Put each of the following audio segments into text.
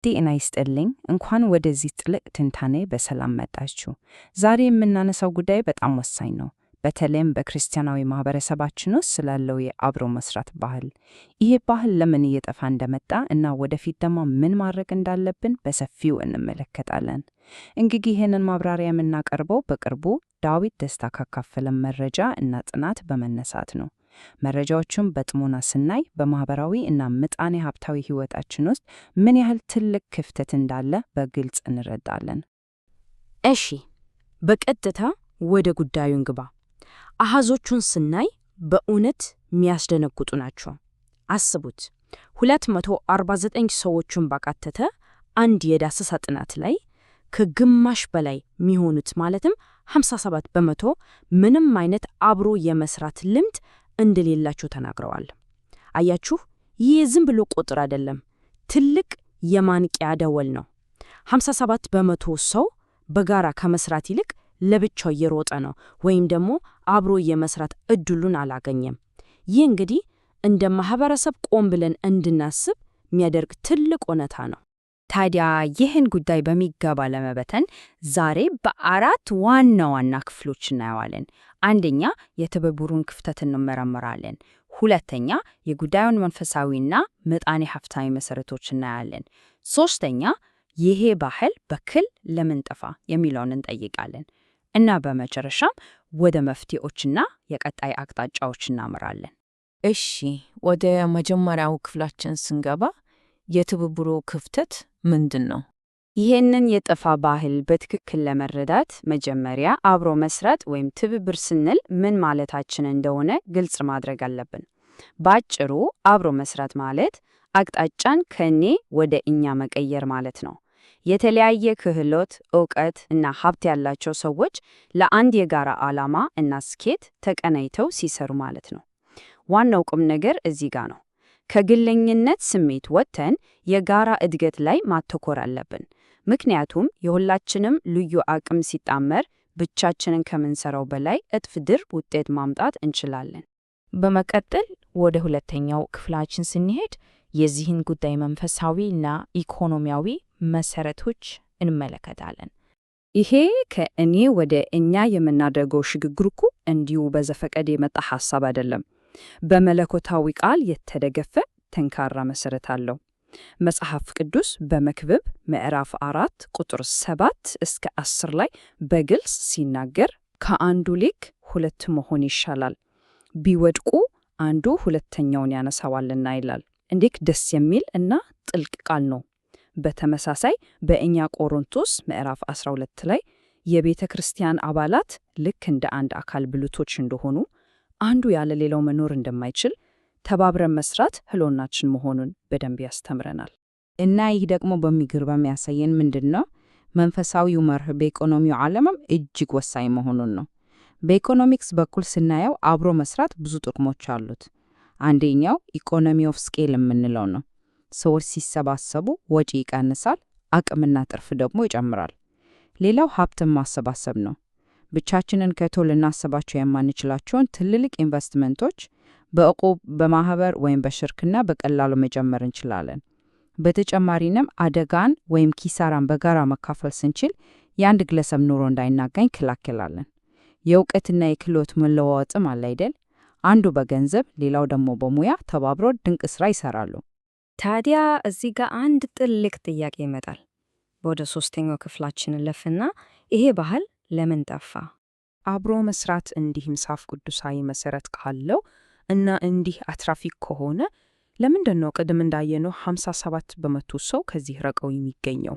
ጤና ይስጥልኝ። እንኳን ወደዚህ ጥልቅ ትንታኔ በሰላም መጣችሁ። ዛሬ የምናነሳው ጉዳይ በጣም ወሳኝ ነው፣ በተለይም በክርስቲያናዊ ማህበረሰባችን ውስጥ ስላለው የአብሮ መስራት ባህል። ይሄ ባህል ለምን እየጠፋ እንደመጣ እና ወደፊት ደግሞ ምን ማድረግ እንዳለብን በሰፊው እንመለከታለን። እንግዲህ ይህንን ማብራሪያ የምናቀርበው በቅርቡ ዳዊት ደስታ ካካፈለን መረጃ እና ጥናት በመነሳት ነው። መረጃዎቹን በጥሞና ስናይ በማህበራዊ እና ምጣኔ ሀብታዊ ህይወታችን ውስጥ ምን ያህል ትልቅ ክፍተት እንዳለ በግልጽ እንረዳለን። እሺ፣ በቀጥታ ወደ ጉዳዩ እንግባ። አሃዞቹን ስናይ በእውነት የሚያስደነግጡ ናቸው። አስቡት፣ 249 ሰዎችን ባካተተ አንድ የዳሰሳ ጥናት ላይ ከግማሽ በላይ የሚሆኑት ማለትም 57 በመቶ ምንም አይነት አብሮ የመስራት ልምድ እንደሌላቸው ተናግረዋል። አያችሁ፣ ይህ ዝም ብሎ ቁጥር አይደለም፣ ትልቅ የማንቂያ ደወል ነው። 57 በመቶ ሰው በጋራ ከመስራት ይልቅ ለብቻው እየሮጠ ነው ወይም ደግሞ አብሮ የመስራት እድሉን አላገኘም። ይህ እንግዲህ እንደ ማህበረሰብ ቆም ብለን እንድናስብ የሚያደርግ ትልቅ እውነታ ነው። ታዲያ ይህን ጉዳይ በሚገባ ለመበተን ዛሬ በአራት ዋና ዋና ክፍሎች እናየዋለን። አንደኛ፣ የትብብሩን ክፍተት እንመረምራለን። ሁለተኛ፣ የጉዳዩን መንፈሳዊና ምጣኔ ሀብታዊ መሰረቶች እናያለን። ሶስተኛ፣ ይሄ ባህል በክል ለምን ጠፋ የሚለውን እንጠይቃለን። እና በመጨረሻም ወደ መፍትሄዎችና የቀጣይ አቅጣጫዎች እናመራለን። እሺ፣ ወደ መጀመሪያው ክፍላችን ስንገባ የትብብሩ ክፍተት ምንድን ነው? ይህንን የጠፋ ባህል በትክክል ለመረዳት መጀመሪያ አብሮ መስራት ወይም ትብብር ስንል ምን ማለታችን እንደሆነ ግልጽ ማድረግ አለብን። ባጭሩ አብሮ መስራት ማለት አቅጣጫን ከእኔ ወደ እኛ መቀየር ማለት ነው። የተለያየ ክህሎት፣ ዕውቀት እና ሀብት ያላቸው ሰዎች ለአንድ የጋራ ዓላማ እና ስኬት ተቀናይተው ሲሰሩ ማለት ነው። ዋናው ቁም ነገር እዚህ ጋር ነው። ከግለኝነት ስሜት ወጥተን የጋራ እድገት ላይ ማተኮር አለብን። ምክንያቱም የሁላችንም ልዩ አቅም ሲጣመር ብቻችንን ከምንሰራው በላይ እጥፍ ድርብ ውጤት ማምጣት እንችላለን። በመቀጠል ወደ ሁለተኛው ክፍላችን ስንሄድ የዚህን ጉዳይ መንፈሳዊ እና ኢኮኖሚያዊ መሰረቶች እንመለከታለን። ይሄ ከእኔ ወደ እኛ የምናደርገው ሽግግር እኮ እንዲሁ በዘፈቀድ የመጣ ሐሳብ አይደለም። በመለኮታዊ ቃል የተደገፈ ጠንካራ መሰረት አለው። መጽሐፍ ቅዱስ በመክብብ ምዕራፍ 4 ቁጥር 7 እስከ 10 ላይ በግልጽ ሲናገር ከአንዱ ሊግ ሁለት መሆን ይሻላል፣ ቢወድቁ አንዱ ሁለተኛውን ያነሳዋልና ይላል። እንዴት ደስ የሚል እና ጥልቅ ቃል ነው። በተመሳሳይ በእኛ ቆሮንቶስ ምዕራፍ 12 ላይ የቤተ ክርስቲያን አባላት ልክ እንደ አንድ አካል ብልቶች እንደሆኑ አንዱ ያለ ሌላው መኖር እንደማይችል ተባብረን መስራት ህልውናችን መሆኑን በደንብ ያስተምረናል። እና ይህ ደግሞ በሚገርም የሚያሳየን ምንድን ነው? መንፈሳዊው መርህ በኢኮኖሚው ዓለምም እጅግ ወሳኝ መሆኑን ነው። በኢኮኖሚክስ በኩል ስናየው አብሮ መስራት ብዙ ጥቅሞች አሉት። አንደኛው ኢኮኖሚ ኦፍ ስኬል የምንለው ነው። ሰዎች ሲሰባሰቡ ወጪ ይቀንሳል፣ አቅምና ትርፍ ደግሞ ይጨምራል። ሌላው ሀብትን ማሰባሰብ ነው። ብቻችንን ከቶ ልናስባቸው የማንችላቸውን ትልልቅ ኢንቨስትመንቶች በዕቁብ፣ በማህበር ወይም በሽርክና በቀላሉ መጀመር እንችላለን። በተጨማሪንም አደጋን ወይም ኪሳራን በጋራ መካፈል ስንችል የአንድ ግለሰብ ኑሮ እንዳይናጋ እንከላከላለን። የእውቀትና የክህሎት መለዋወጥም አለ አይደል? አንዱ በገንዘብ ሌላው ደግሞ በሙያ ተባብሮ ድንቅ ስራ ይሰራሉ። ታዲያ እዚህ ጋር አንድ ጥልቅ ጥያቄ ይመጣል። ወደ ሶስተኛው ክፍላችን ለፍና ይሄ ባህል ለምን ጠፋ? አብሮ መስራት እንዲህ መጽሐፍ ቅዱሳዊ መሰረት ካለው እና እንዲህ አትራፊ ከሆነ ለምንድን ነው ቅድም እንዳየነው 57 በመቶ ሰው ከዚህ ረቀው የሚገኘው?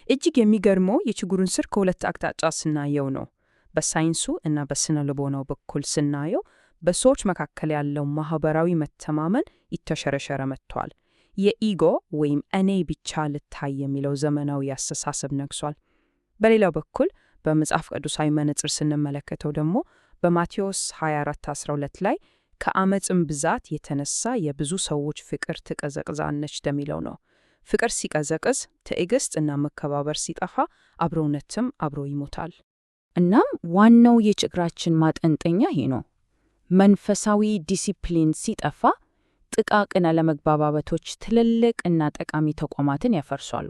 እጅግ የሚገርመው የችግሩን ስር ከሁለት አቅጣጫ ስናየው ነው። በሳይንሱ እና በስነ ልቦናው በኩል ስናየው በሰዎች መካከል ያለው ማህበራዊ መተማመን ይተሸረሸረ መጥቷል። የኢጎ ወይም እኔ ብቻ ልታይ የሚለው ዘመናዊ አስተሳሰብ ነግሷል። በሌላው በኩል በመጽሐፍ ቅዱሳዊ መነጽር ስንመለከተው ደግሞ በማቴዎስ 24:12 ላይ ከአመፅም ብዛት የተነሳ የብዙ ሰዎች ፍቅር ትቀዘቅዛለች እንደሚለው ነው። ፍቅር ሲቀዘቅዝ ትዕግስት እና መከባበር ሲጠፋ አብሮነትም አብሮ ይሞታል። እናም ዋናው የችግራችን ማጠንጠኛ ይሄ ነው። መንፈሳዊ ዲሲፕሊን ሲጠፋ ጥቃቅን አለመግባባቶች ትልልቅ እና ጠቃሚ ተቋማትን ያፈርሳሉ።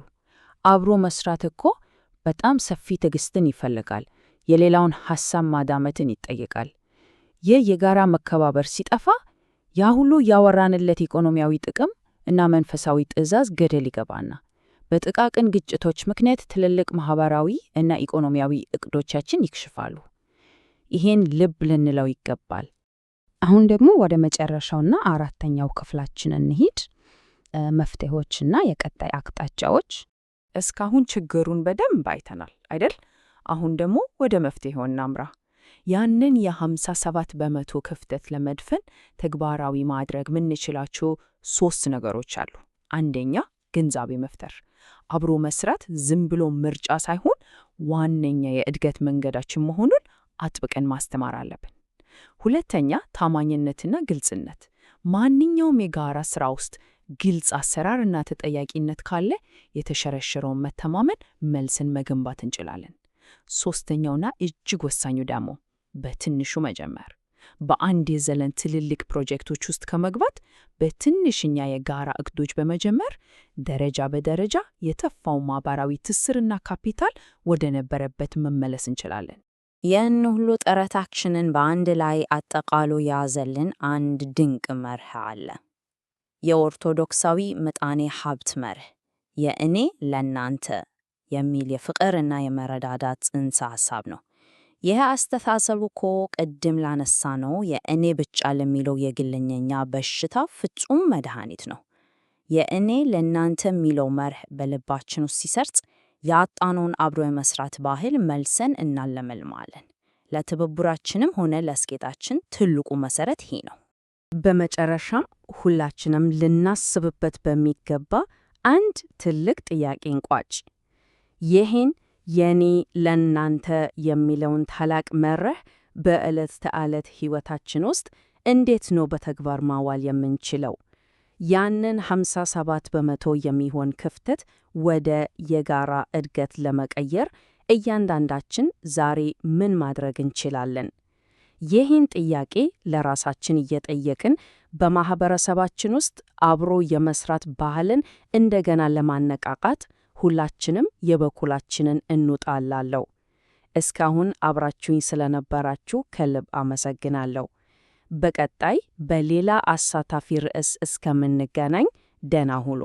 አብሮ መስራት እኮ በጣም ሰፊ ትዕግስትን ይፈልጋል። የሌላውን ሐሳብ ማዳመጥን ይጠይቃል። ይህ የጋራ መከባበር ሲጠፋ ያ ሁሉ ያወራንለት ኢኮኖሚያዊ ጥቅም እና መንፈሳዊ ትዕዛዝ ገደል ይገባና በጥቃቅን ግጭቶች ምክንያት ትልልቅ ማህበራዊ እና ኢኮኖሚያዊ እቅዶቻችን ይክሽፋሉ። ይሄን ልብ ልንለው ይገባል። አሁን ደግሞ ወደ መጨረሻውና አራተኛው ክፍላችን እንሂድ። መፍትሄዎችና የቀጣይ አቅጣጫዎች። እስካሁን ችግሩን በደንብ አይተናል አይደል? አሁን ደግሞ ወደ መፍትሄው እናምራ። ያንን የ57 በመቶ ክፍተት ለመድፈን ተግባራዊ ማድረግ የምንችላቸው 3 ነገሮች አሉ። አንደኛ፣ ግንዛቤ መፍጠር። አብሮ መስራት ዝም ብሎ ምርጫ ሳይሆን ዋነኛ የእድገት መንገዳችን መሆኑን አጥብቀን ማስተማር አለብን። ሁለተኛ፣ ታማኝነትና ግልጽነት። ማንኛውም የጋራ ስራ ውስጥ ግልጽ አሰራርና ተጠያቂነት ካለ የተሸረሸረውን መተማመን መልሰን መገንባት እንችላለን። ሶስተኛውና እጅግ ወሳኙ ደግሞ በትንሹ መጀመር። በአንድ የዘለን ትልልቅ ፕሮጀክቶች ውስጥ ከመግባት በትንሽኛ የጋራ እቅዶች በመጀመር ደረጃ በደረጃ የተፋው ማህበራዊ ትስስርና ካፒታል ወደ ነበረበት መመለስ እንችላለን። ይህን ሁሉ ጥረታችንን በአንድ ላይ አጠቃሎ ያዘልን አንድ ድንቅ መርህ አለ። የኦርቶዶክሳዊ ምጣኔ ሀብት መርህ፣ የእኔ ለእናንተ የሚል የፍቅርና የመረዳዳት ጽንሰ ሐሳብ ነው። ይህ አስተሳሰቡ እኮ ቅድም ላነሳነው የእኔ ብቻ ለሚለው የግለኛ በሽታ ፍጹም መድኃኒት ነው። የእኔ ለእናንተ የሚለው መርህ በልባችን ውስጥ ሲሰርጽ ያጣነውን አብሮ የመስራት ባህል መልሰን እናለመልማለን። ለትብብራችንም ሆነ ለስኬታችን ትልቁ መሰረት ይሄ ነው። በመጨረሻም ሁላችንም ልናስብበት በሚገባ አንድ ትልቅ ጥያቄ እንቋጭ። ይህን የኔ ለእናንተ የሚለውን ታላቅ መርህ በዕለት ተዕለት ሕይወታችን ውስጥ እንዴት ነው በተግባር ማዋል የምንችለው? ያንን 57 በመቶ የሚሆን ክፍተት ወደ የጋራ እድገት ለመቀየር እያንዳንዳችን ዛሬ ምን ማድረግ እንችላለን? ይህን ጥያቄ ለራሳችን እየጠየቅን በማህበረሰባችን ውስጥ አብሮ የመስራት ባህልን እንደገና ለማነቃቃት ሁላችንም የበኩላችንን እንውጣላለሁ። እስካሁን አብራችሁኝ ስለነበራችሁ ከልብ አመሰግናለሁ። በቀጣይ በሌላ አሳታፊ ርዕስ እስከምንገናኝ ደህና ሁኑ።